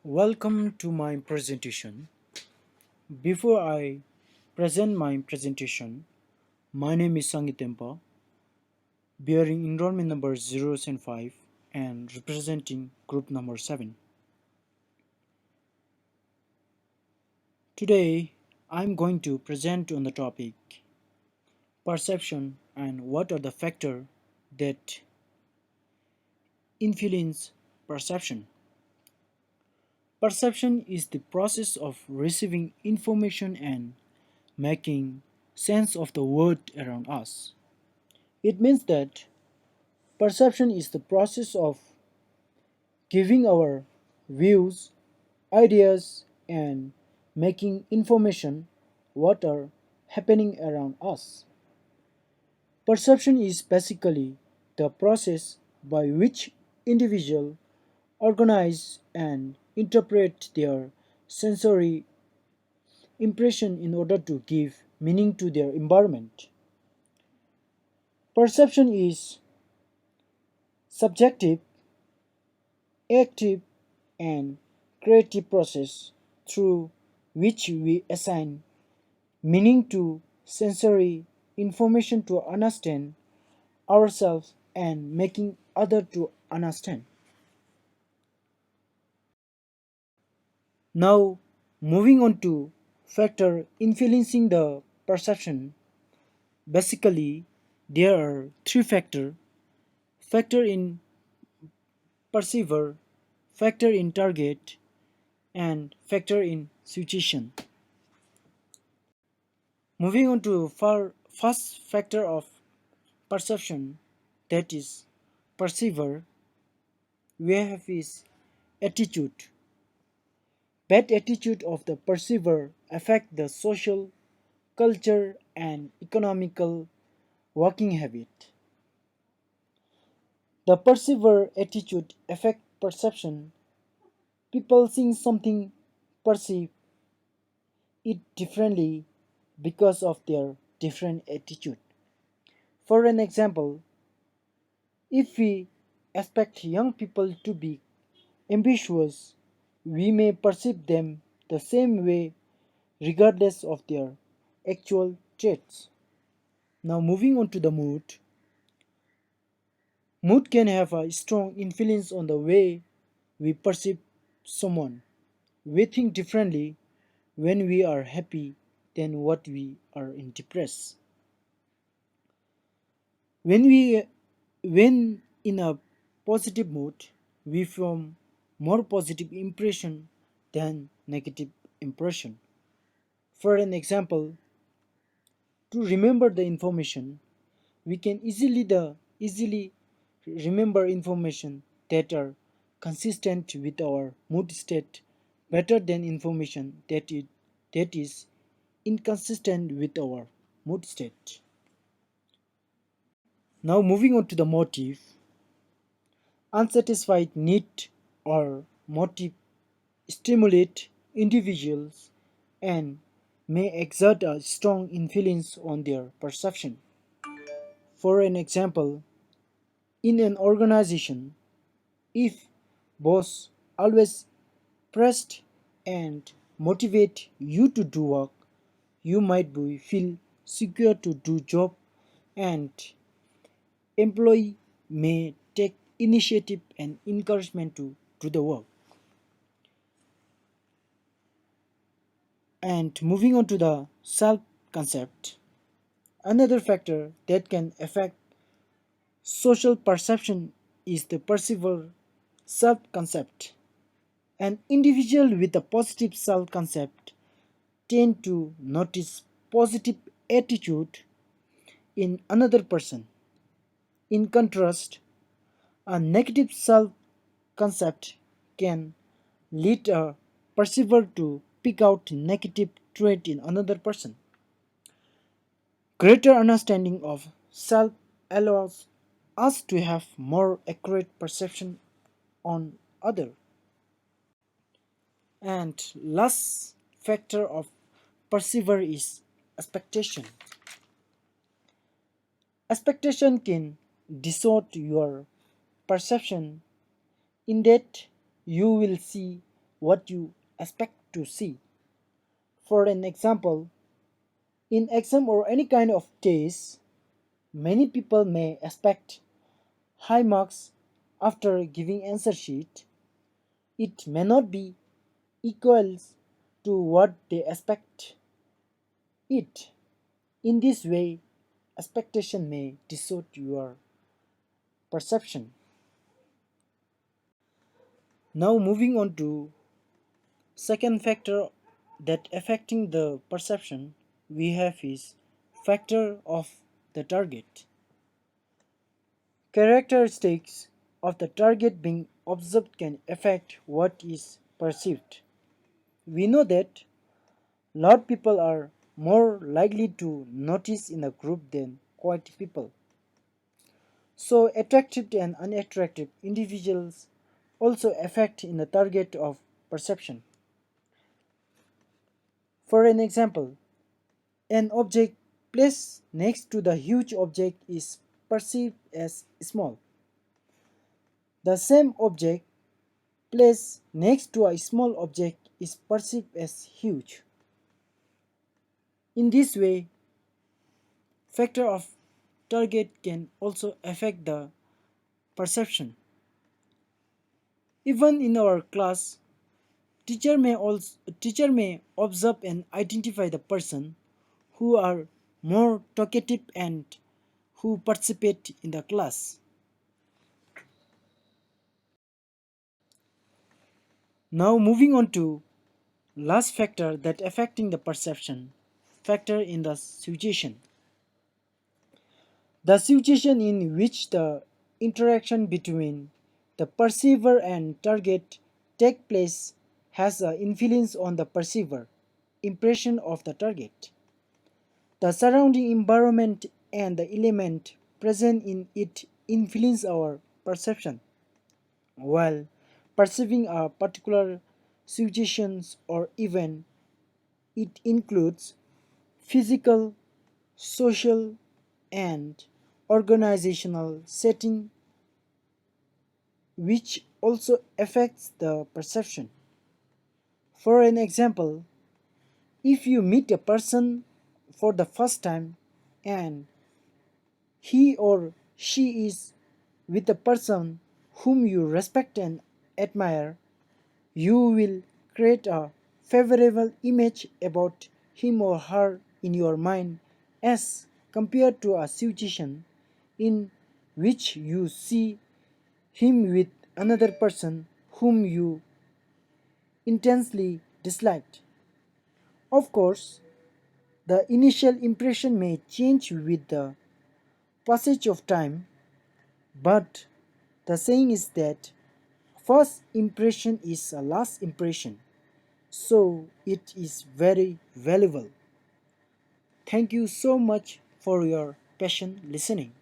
Welcome to my presentation. Before I present my presentation, my name is Sangitempa, bearing enrollment number 005 and representing group number 7. Today, I'm going to present on the topic perception and what are the factors that influence perception. Perception is the process of receiving information and making sense of the world around us. It means that perception is the process of giving our views, ideas, and making information what are happening around us. Perception is basically the process by which individuals organize and interpret their sensory impression in order to give meaning to their environment. Perception is subjective, active, and creative process through which we assign meaning to sensory information to understand ourselves and making other to understand. Now, moving on to factor influencing the perception. Basically, there are three factor in perceiver, factor in target, and factor in situation. Moving on to first factor of perception, that is perceiver, we have his attitude. Bad attitude of the perceiver affect the social, culture, and economical working habit. The perceiver attitude affect perception. People seeing something perceive it differently because of their different attitude. For an example, if we expect young people to be ambitious, we may perceive them the same way regardless of their actual traits. Now, moving on to the mood. Mood can have a strong influence on the way we perceive someone. We think differently when we are happy than what we are in depressed. When we when in a positive mood, we form more positive impression than negative impression. For an example, to remember the information, we can easily remember information that are consistent with our mood state better than information that is inconsistent with our mood state. Now moving on to the motive. Unsatisfied need or motive stimulate individuals and may exert a strong influence on their perception. For an example, in an organization, if boss always pressed and motivate you to do work, you might feel secure to do job and employee may take initiative and encouragement to do the work. And moving on to the self concept, another factor that can affect social perception is the perceiver self concept. An individual with a positive self concept tend to notice positive attitude in another person. In contrast, a negative self concept can lead a perceiver to pick out negative trait in another person. Greater understanding of self allows us to have more accurate perception on other. And last factor of perceiver is expectation. Expectation can distort your perception in that you will see what you expect to see. For an example, in exam or any kind of test, many people may expect high marks after giving answer sheet. It may not be equals to what they expect it. In this way, expectation may distort your perception. Now moving on to second factor that affecting the perception we have is factor of the target. Characteristics of the target being observed can affect what is perceived. We know that loud people are more likely to notice in a group than quiet people. So attractive and unattractive individuals also affect in the target of perception. For an example, an object placed next to the huge object is perceived as small. The same object placed next to a small object is perceived as huge. In this way, factor of target can also affect the perception. Even in our class, teacher may observe and identify the person who are more talkative and who participate in the class. Now moving on to last factor that affecting the perception, factor in the situation. The situation in which the interaction between the perceiver and target take place has an influence on the perceiver impression of the target. The surrounding environment and the element present in it influence our perception. While perceiving a particular situations or event, it includes physical, social, and organizational setting which also affects the perception. For an example, if you meet a person for the first time and he or she is with a person whom you respect and admire, you will create a favorable image about him or her in your mind as compared to a situation in which you see him with another person whom you intensely disliked. Of course, the initial impression may change with the passage of time, but the saying is that first impression is a last impression, so it is very valuable. Thank you so much for your patient listening.